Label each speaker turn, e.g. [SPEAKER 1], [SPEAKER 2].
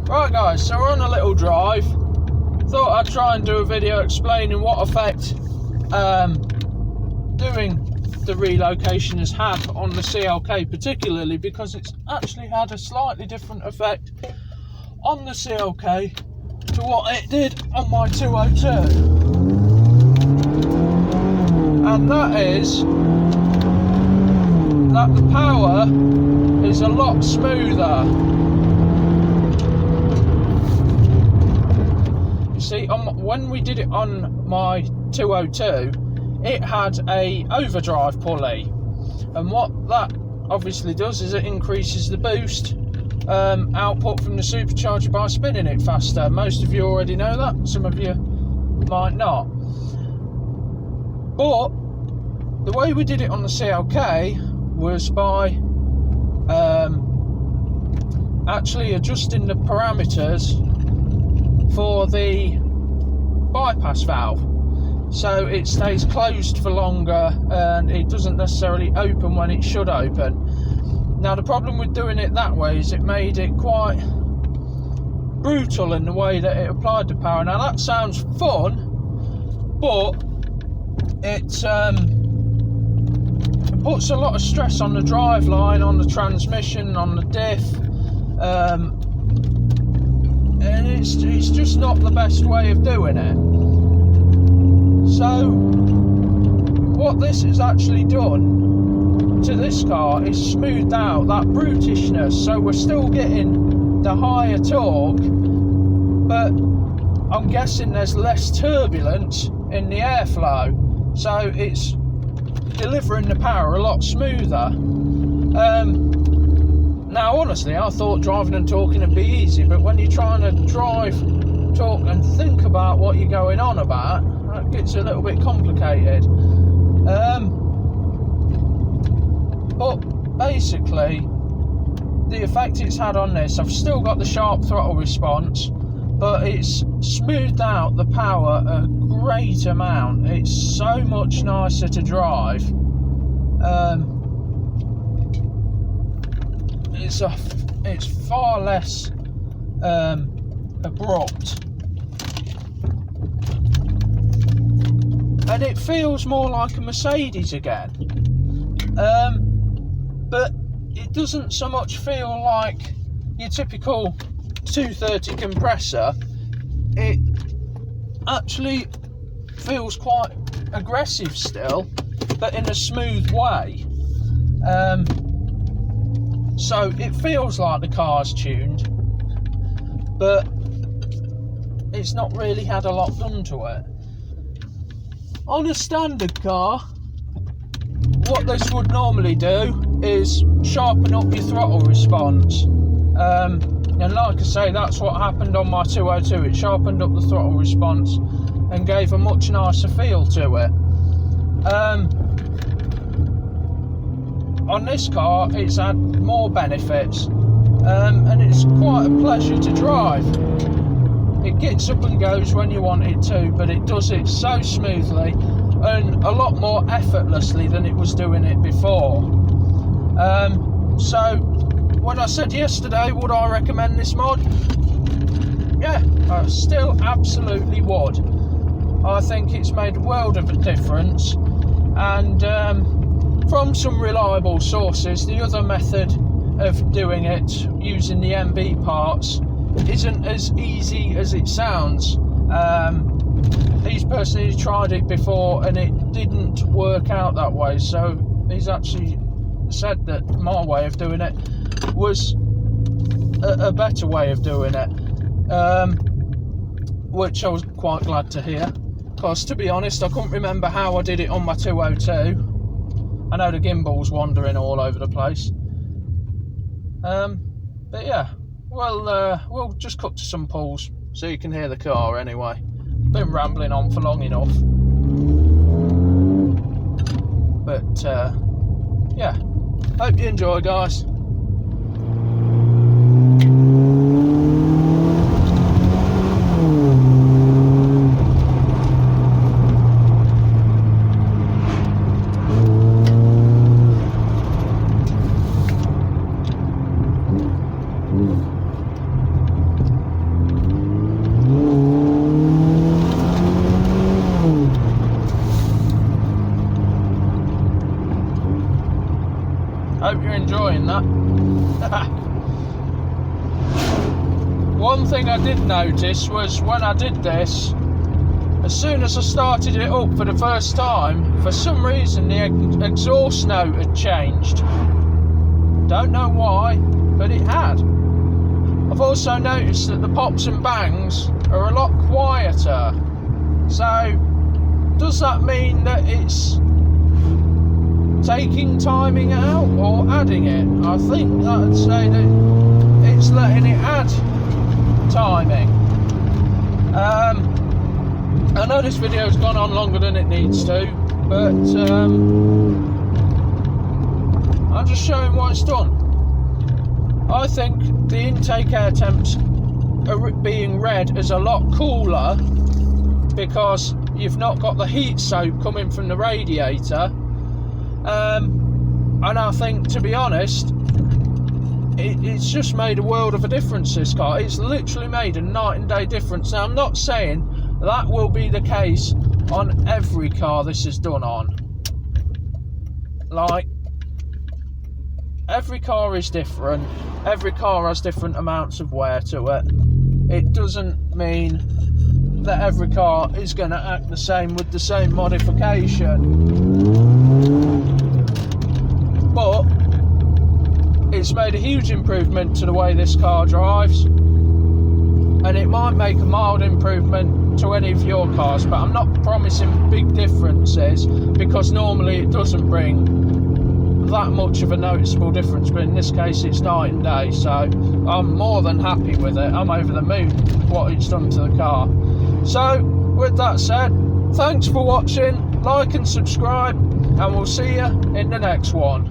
[SPEAKER 1] Right guys, so we're on a little drive. Thought I'd try and do a video explaining what effect doing the relocation has had on the CLK, particularly because it's actually had a slightly different effect on the CLK to what it did on my 202. And that is that the power is a lot smoother. You see, when we did it on my 202, it had a overdrive pulley, and what that obviously does is it increases the boost output from the supercharger by spinning it faster. Most of you already know that, some of you might not. But the way we did it on the CLK was by actually adjusting the parameters for the bypass valve, so it stays closed for longer and it doesn't necessarily open when it should open. Now the problem with doing it that way is it made it quite brutal in the way that it applied the power. Now that sounds fun, but it puts a lot of stress on the driveline, on the transmission, on the diff, and it's just not the best way of doing it. So what this has actually done to this car is smoothed out that brutishness, so we're still getting the higher torque, but I'm guessing there's less turbulence in the airflow, so it's delivering the power a lot smoother. Now honestly, I thought driving and talking would be easy, but when you're trying to drive, talk and think about what you're going on about, it gets a little bit complicated. But basically the effect it's had on this, I've still got the sharp throttle response, but it's smoothed out the power a great amount. It's so much nicer to drive. It's far less abrupt, and it feels more like a Mercedes again, but it doesn't so much feel like your typical 230 compressor. It actually feels quite aggressive still, but in a smooth way. So it feels like the car's tuned, but it's not really had a lot done to it. On a standard car, what this would normally do is sharpen up your throttle response. And like I say, that's what happened on my 202. It sharpened up the throttle response and gave a much nicer feel to it. On this car, it's had more benefits, and it's quite a pleasure to drive. It gets up and goes when you want it to, but it does it so smoothly and a lot more effortlessly than it was doing it before. So when I said yesterday, would I recommend this mod? Yeah, I still absolutely would. I think it's made a world of a difference, and from some reliable sources, the other method of doing it using the MB parts isn't as easy as it sounds. He's personally tried it before and it didn't work out that way, so he's actually said that my way of doing it was a better way of doing it, which I was quite glad to hear, because to be honest, I couldn't remember how I did it on my 202. I know the gimbal's wandering all over the place. But yeah, we'll just cut to some pulls so you can hear the car anyway. Been rambling on for long enough. But yeah, hope you enjoy, guys. One thing I did notice was when I did this, as soon as I started it up for the first time, for some reason the exhaust note had changed. Don't know why, but it had. I've also noticed that the pops and bangs are a lot quieter. So, does that mean that it's taking timing out or adding it? I think that'd say that it's letting it add timing. I know this video's gone on longer than it needs to, but I'm just showing what it's done. I think the intake air temps are being read as a lot cooler because you've not got the heat soak coming from the radiator. And I think, to be honest, it's just made a world of a difference, this car. It's literally made a night and day difference. Now, I'm not saying that will be the case on every car this is done on. Like, every car is different. Every car has different amounts of wear to it. It doesn't mean that every car is going to act the same with the same modification. But it's made a huge improvement to the way this car drives, and it might make a mild improvement to any of your cars, but I'm not promising big differences because normally it doesn't bring that much of a noticeable difference, but in this case it's night and day, so I'm more than happy with it. I'm over the moon with what it's done to the car. So with that said, thanks for watching, like and subscribe, and we'll see you in the next one.